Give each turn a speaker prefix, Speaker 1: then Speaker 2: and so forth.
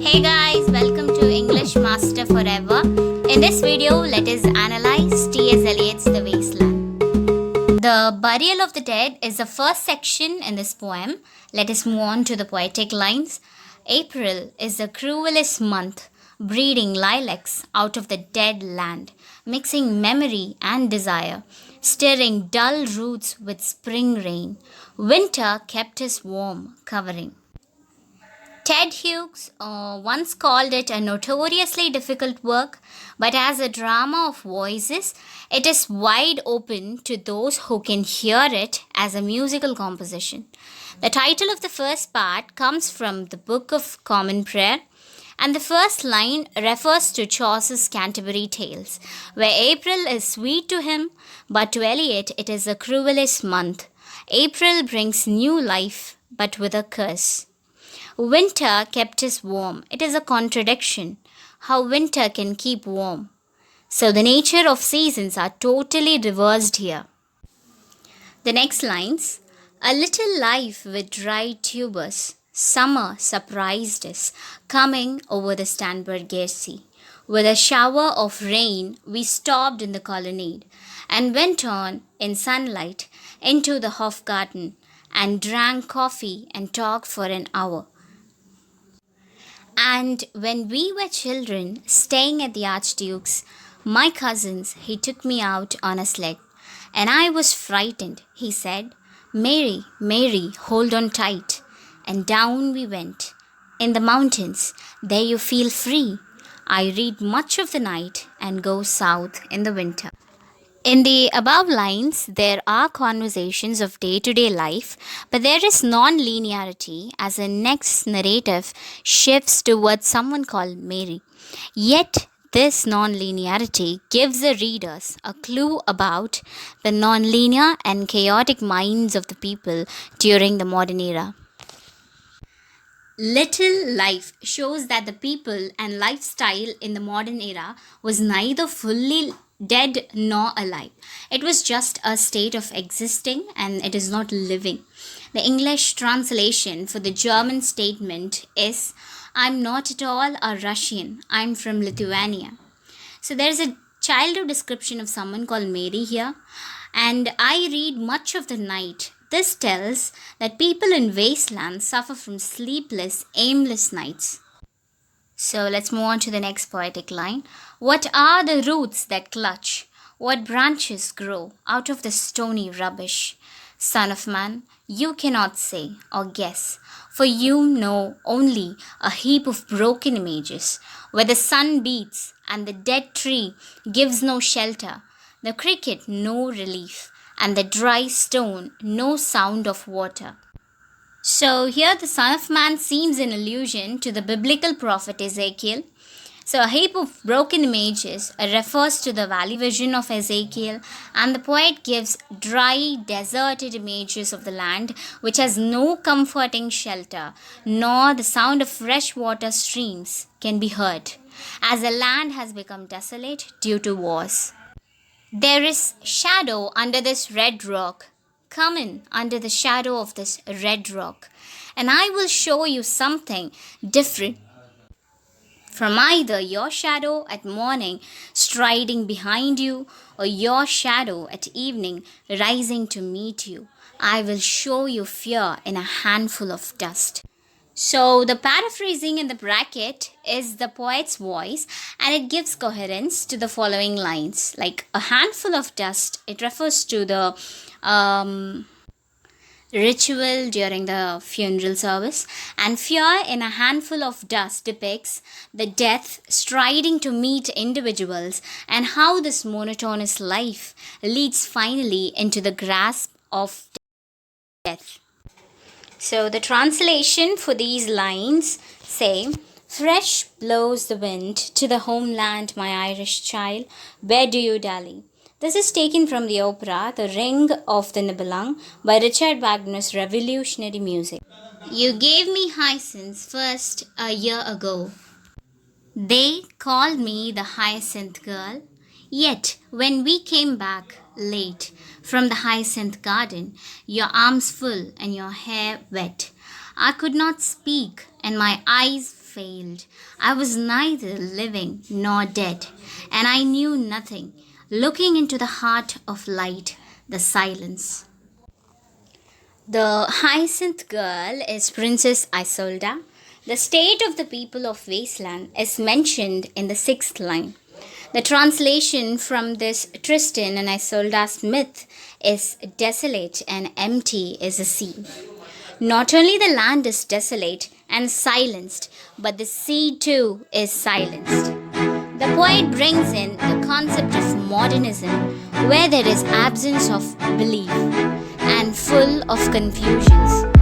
Speaker 1: Hey guys, welcome to English Master Forever. In this video, let us analyze T.S. Eliot's The Wasteland. The burial of the dead is the first section in this poem. Let us move on to the poetic lines. April is the cruelest month, breeding lilacs out of the dead land, mixing memory and desire, stirring dull roots with spring rain. Winter kept us warm, covering. Ted Hughes once called it a notoriously difficult work, but as a drama of voices, it is wide open to those who can hear it as a musical composition. The title of the first part comes from the Book of Common Prayer, and the first line refers to Chaucer's Canterbury Tales, where April is sweet to him, but to Eliot it is the cruelest month. April brings new life, but with a curse. Winter kept us warm. It is a contradiction. How winter can keep warm. So the nature of seasons are totally reversed here. The next lines. A little life with dry tubers. Summer surprised us, coming over the Starnberg Sea. With a shower of rain, we stopped in the colonnade and went on in sunlight into the Hofgarten and drank coffee and talked for an hour. And when we were children, staying at the Archduke's, my cousins, he took me out on a sled. And I was frightened. He said, Mary, Mary, hold on tight. And down we went. In the mountains, there you feel free. I read much of the night and go south in the winter. In the above lines, there are conversations of day-to-day life, but there is non-linearity as the next narrative shifts towards someone called Mary. Yet, this non-linearity gives the readers a clue about the non-linear and chaotic minds of the people during the modern era. Little life shows that the people and lifestyle in the modern era was neither fully dead nor alive. It was just a state of existing and it is not living. The English translation for the German statement is, I'm not at all a Russian, I'm from Lithuania. So there is a childhood description of someone called Mary here, and I read much of the night. This tells that people in Wasteland suffer from sleepless, aimless nights. So let's move on to the next poetic line. What are the roots that clutch? What branches grow out of the stony rubbish? Son of man, you cannot say or guess, for you know only a heap of broken images, where the sun beats and the dead tree gives no shelter, the cricket no relief, and the dry stone no sound of water. So here the Son of Man seems an allusion to the biblical prophet Ezekiel. So a heap of broken images refers to the valley vision of Ezekiel, and the poet gives dry, deserted images of the land which has no comforting shelter, nor the sound of fresh water streams can be heard, as the land has become desolate due to wars. There is shadow under this red rock. Come in under the shadow of this red rock, and I will show you something different from either your shadow at morning striding behind you or your shadow at evening rising to meet you. I will show you fear in a handful of dust. So the paraphrasing in the bracket is the poet's voice, and it gives coherence to the following lines. Like a handful of dust, it refers to the ritual during the funeral service, and fear in a handful of dust depicts the death striding to meet individuals and how this monotonous life leads finally into the grasp of death. So the translation for these lines say, fresh blows the wind to the homeland, my Irish child, where do you dally? This is taken from the opera The Ring of the Nibelung by Richard Wagner's revolutionary music. You gave me hyacinths first a year ago. They called me the hyacinth girl. Yet when we came back late from the hyacinth garden, your arms full and your hair wet, I could not speak and my eyes failed. I was neither living nor dead, and I knew nothing. Looking into the heart of light, the silence. The Hyacinth girl is Princess Isolda. The state of the people of Wasteland is mentioned in the sixth line. The translation from this Tristan and Isolda's myth is desolate and empty is the sea. Not only the land is desolate and silenced, but the sea too is silenced. The poet brings in the concept of modernism, where there is absence of belief and full of confusions.